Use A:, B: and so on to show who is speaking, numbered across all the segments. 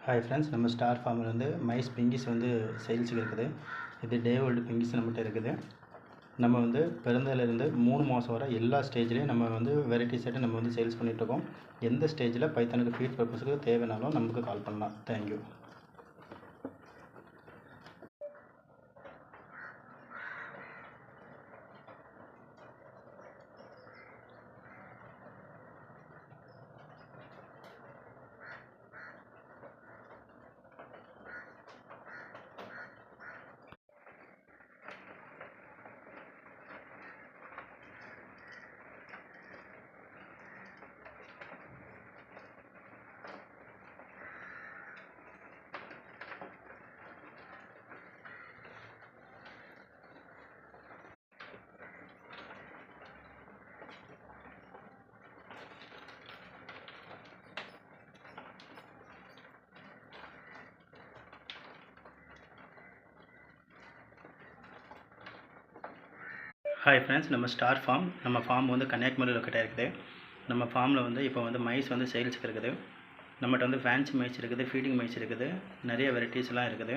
A: Hi friends, நம்ம star ஃபார்மில் வந்து மைஸ் பிங்கிஸ் வந்து சேல்ஸுக்கு இருக்குது. இது டே ஓல்டு பிங்கிஸ் நம்மகிட்ட இருக்குது. நம்ம வந்து பிறந்ததுலேருந்து 3 மாதம் வரை எல்லா ஸ்டேஜ்லேயும் நம்ம வந்து வெரைட்டிஸ் ஐட்டம் நம்ம வந்து சேல்ஸ் பண்ணிகிட்ருக்கோம். எந்த ஸ்டேஜில் பைத்தானுக்கு ஃபீட் பர்பஸுக்கு தேவைனாலும் நமக்கு கால் பண்ணலாம். தேங்க்யூ. ஹாய் ஃப்ரெண்ட்ஸ், நம்ம ஸ்டார் ஃபார்ம். நம்ம ஃபார்ம் வந்து கன்னியாகுமரி லொக்கேட்டாக இருக்குது. நம்ம ஃபார்மில் வந்து இப்போ வந்து மைஸ் வந்து சேல்ஸுக்கு இருக்குது. நம்மகிட்ட வந்து ஃபேன்சி மைஸ் இருக்குது, ஃபீடிங் மைஸ் இருக்குது, நிறைய வெரைட்டிஸ்லாம் இருக்குது.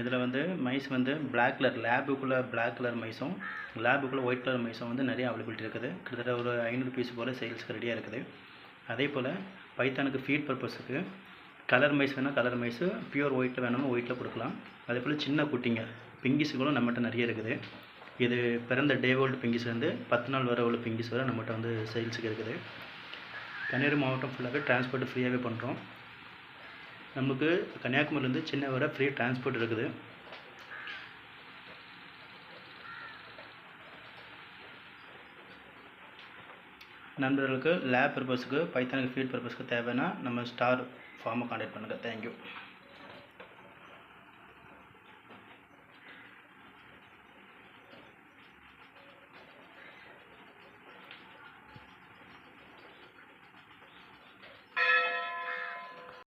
A: இதில் வந்து மைஸ் வந்து பிளாக் கலர் லேபுக்குள்ளே பிளாக் கலர் மைஸும் லேபுக்குள்ளே ஒயிட் கலர் மைஸும் வந்து நிறைய அவைலபிலிட்டி இருக்குது. கிட்டத்தட்ட ஒரு 500 பீஸ் போல் சேல்ஸுக்கு ரெடியாக இருக்குது. அதே போல் பைத்தானுக்கு ஃபீட் பர்பஸுக்கு கலர் மைஸ் வேணால் கலர் மைஸு, பியூர் ஒயிட்டில் வேணுமோ ஒயிட்டில் கொடுக்கலாம். அதே போல் சின்ன குட்டிங்க பிங்கிஸுகளும் நம்மகிட்ட நிறைய இருக்குது. இது பிறந்த டே ஓல்டு பிங்கிஸ் வந்து 10 நாள் வரை உள்ள பிங்கிஸ் வரை நம்மகிட்ட வந்து சேல்ஸுக்கு இருக்குது. கன்னியாகுமரி மாவட்டம் ஃபுல்லாகவே டிரான்ஸ்போர்ட் ஃப்ரீயாகவே பண்ணுறோம். நமக்கு கன்னியாகுமரிலேருந்து சின்ன வரை ஃப்ரீ டிரான்ஸ்போர்ட் இருக்குது. நண்பர்களுக்கு லேப் பர்பஸுக்கு பைத்தானுக்கு ஃபீட் பர்பஸுக்கு தேவைன்னா நம்ம ஸ்டார் ஃபார்மை கான்டாக்ட் பண்ணுங்கள். தேங்க்யூ.